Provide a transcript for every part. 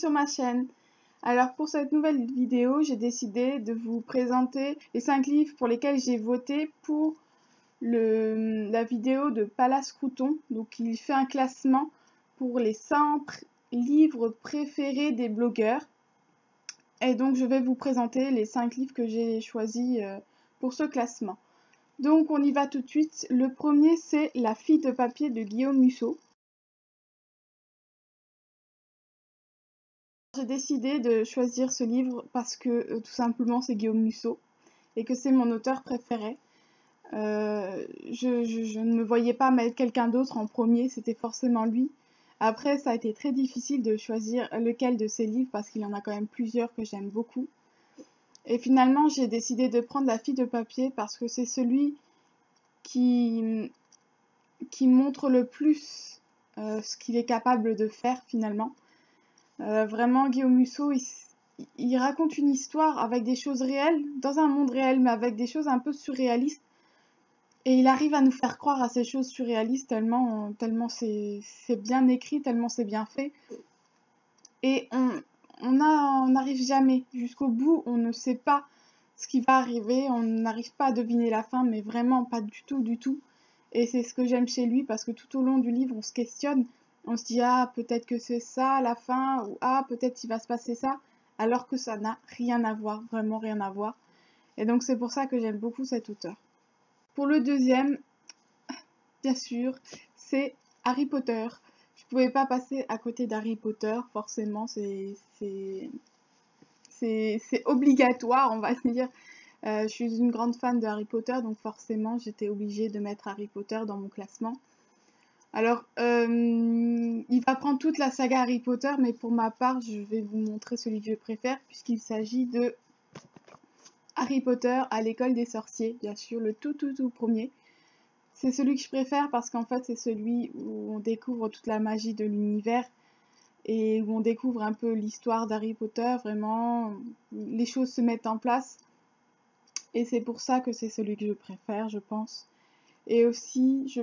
sur ma chaîne. Alors pour cette nouvelle vidéo, j'ai décidé de vous présenter les 5 livres pour lesquels j'ai voté pour la vidéo de Palace Crouton. Donc il fait un classement pour les 100 livres préférés des blogueurs. Et donc je vais vous présenter les 5 livres que j'ai choisis pour ce classement. Donc on y va tout de suite. Le premier, c'est La fille de papier de Guillaume Musso. J'ai décidé de choisir ce livre parce que tout simplement c'est Guillaume Musso et que c'est mon auteur préféré. Je ne me voyais pas mettre quelqu'un d'autre en premier, c'était forcément lui. Après, ça a été très difficile de choisir lequel de ses livres parce qu'il y en a quand même plusieurs que j'aime beaucoup. Et finalement, j'ai décidé de prendre La fille de papier parce que c'est celui qui montre le plus ce qu'il est capable de faire finalement. Vraiment, Guillaume Musso, il raconte une histoire avec des choses réelles, dans un monde réel, mais avec des choses un peu surréalistes. Et il arrive à nous faire croire à ces choses surréalistes tellement c'est bien écrit, tellement c'est bien fait. Et on n'arrive jamais jusqu'au bout, on ne sait pas ce qui va arriver, on n'arrive pas à deviner la fin, mais vraiment pas du tout, du tout. Et c'est ce que j'aime chez lui, parce que tout au long du livre, on se questionne, on se dit « Ah, peut-être que c'est ça la fin » ou « Ah, peut-être il va se passer ça », alors que ça n'a rien à voir, vraiment rien à voir. Et donc c'est pour ça que j'aime beaucoup cet auteur. Pour le deuxième, bien sûr, c'est Harry Potter. Je ne pouvais pas passer à côté d'Harry Potter, forcément, c'est obligatoire, on va dire. Je suis une grande fan de Harry Potter, donc forcément, j'étais obligée de mettre Harry Potter dans mon classement. Alors, il va prendre toute la saga Harry Potter, mais pour ma part, je vais vous montrer celui que je préfère, puisqu'il s'agit de Harry Potter à l'école des sorciers, bien sûr, le tout premier. C'est celui que je préfère parce qu'en fait, c'est celui où on découvre toute la magie de l'univers et où on découvre un peu l'histoire d'Harry Potter, vraiment, les choses se mettent en place. Et c'est pour ça que c'est celui que je préfère, je pense. Et aussi,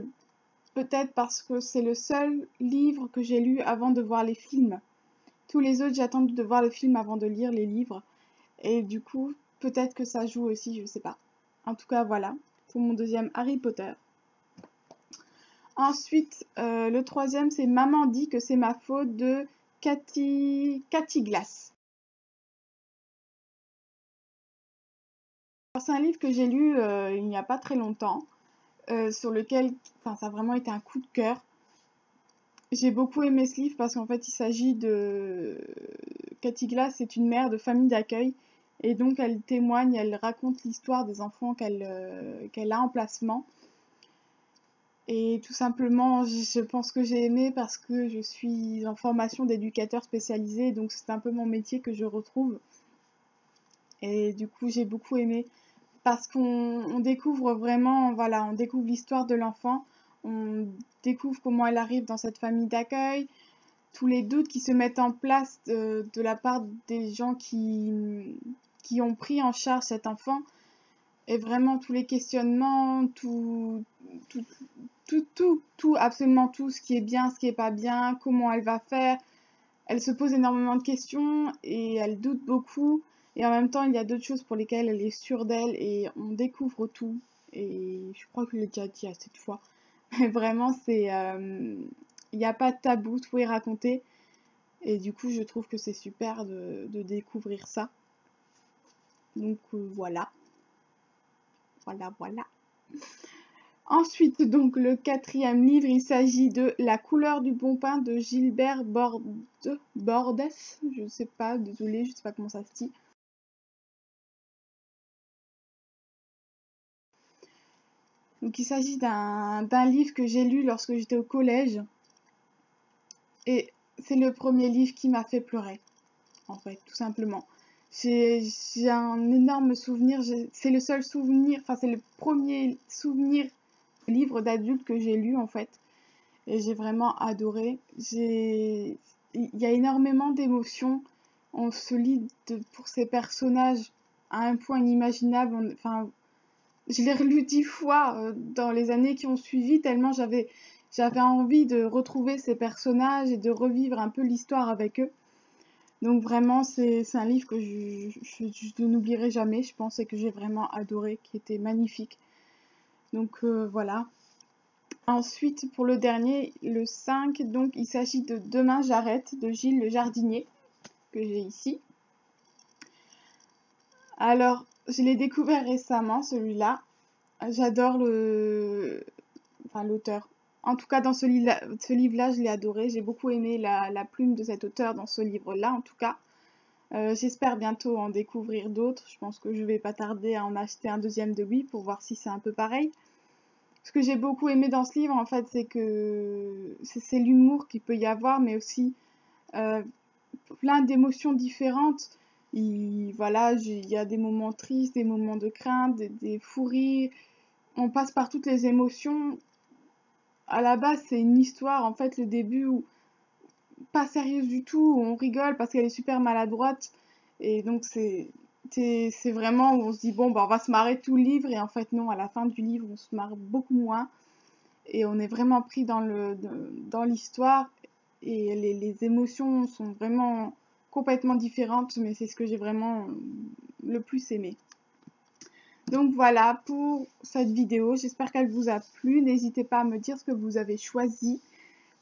peut-être parce que c'est le seul livre que j'ai lu avant de voir les films. Tous les autres, j'attends de voir le film avant de lire les livres. Et du coup, peut-être que ça joue aussi, je sais pas. En tout cas, voilà, pour mon deuxième Harry Potter. Ensuite, le troisième, c'est Maman dit que c'est ma faute de Cathy Glass. C'est un livre que j'ai lu il n'y a pas très longtemps, sur lequel ça a vraiment été un coup de cœur. J'ai beaucoup aimé ce livre parce qu'en fait, il s'agit de... Cathy Glass est une mère de famille d'accueil et donc elle témoigne, elle raconte l'histoire des enfants qu'elle a en placement. Et tout simplement, je pense que j'ai aimé parce que je suis en formation d'éducateur spécialisé, donc c'est un peu mon métier que je retrouve. Et du coup, j'ai beaucoup aimé parce qu'on découvre vraiment, voilà, on découvre l'histoire de l'enfant, on découvre comment elle arrive dans cette famille d'accueil, tous les doutes qui se mettent en place de la part des gens qui ont pris en charge cet enfant, et vraiment tous les questionnements, absolument tout, ce qui est bien, ce qui est pas bien, comment elle va faire. Elle se pose énormément de questions et elle doute beaucoup. Et en même temps, il y a d'autres choses pour lesquelles elle est sûre d'elle et on découvre tout. Et je crois que je l'ai déjà dit à cette fois. Mais vraiment, il n'y a pas de tabou, tout est raconté. Et du coup, je trouve que c'est super de découvrir ça. Donc voilà. Voilà. Ensuite, donc, le quatrième livre, il s'agit de La couleur du bon pain de Gilbert Bordes. Je ne sais pas, désolée, je ne sais pas comment ça se dit. Donc, il s'agit d'un livre que j'ai lu lorsque j'étais au collège. Et c'est le premier livre qui m'a fait pleurer, en fait, tout simplement. J'ai un énorme souvenir, c'est le seul souvenir, enfin, c'est le premier souvenir livre d'adulte que j'ai lu, en fait. Et j'ai vraiment adoré. Il y a énormément d'émotions. On se lie pour ces personnages à un point inimaginable. Enfin, je l'ai relu 10 fois dans les années qui ont suivi, tellement j'avais envie de retrouver ces personnages et de revivre un peu l'histoire avec eux. Donc vraiment, c'est un livre que je n'oublierai jamais, je pense, et que j'ai vraiment adoré, qui était magnifique. Donc voilà. Ensuite, pour le dernier, le 5, donc il s'agit de Demain j'arrête de Gilles Le Jardinier, que j'ai ici. Alors, je l'ai découvert récemment, celui-là. J'adore l'auteur. En tout cas, dans ce livre-là, je l'ai adoré. J'ai beaucoup aimé la plume de cet auteur dans ce livre-là, en tout cas. J'espère bientôt en découvrir d'autres. Je pense que je vais pas tarder à en acheter un deuxième de lui pour voir si c'est un peu pareil. Ce que j'ai beaucoup aimé dans ce livre, en fait, c'est que c'est l'humour qu'il peut y avoir, mais aussi euh, plein d'émotions différentes. Voilà, il y a des moments tristes, des moments de crainte, des fous rires. On passe par toutes les émotions. À la base, c'est une histoire, en fait, le début, où, pas sérieuse du tout, où on rigole parce qu'elle est super maladroite. Et donc, c'est vraiment où on se dit, bon, bah, on va se marrer tout le livre. Et en fait, non, à la fin du livre, on se marre beaucoup moins. Et on est vraiment pris dans l'histoire. Et les émotions sont vraiment complètement différentes, mais c'est ce que j'ai vraiment le plus aimé. Donc voilà pour cette vidéo, j'espère qu'elle vous a plu. N'hésitez pas à me dire ce que vous avez choisi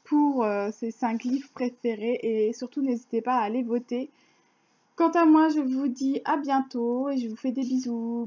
pour ces 5 livres préférés et surtout n'hésitez pas à aller voter. Quant à moi, je vous dis à bientôt et je vous fais des bisous.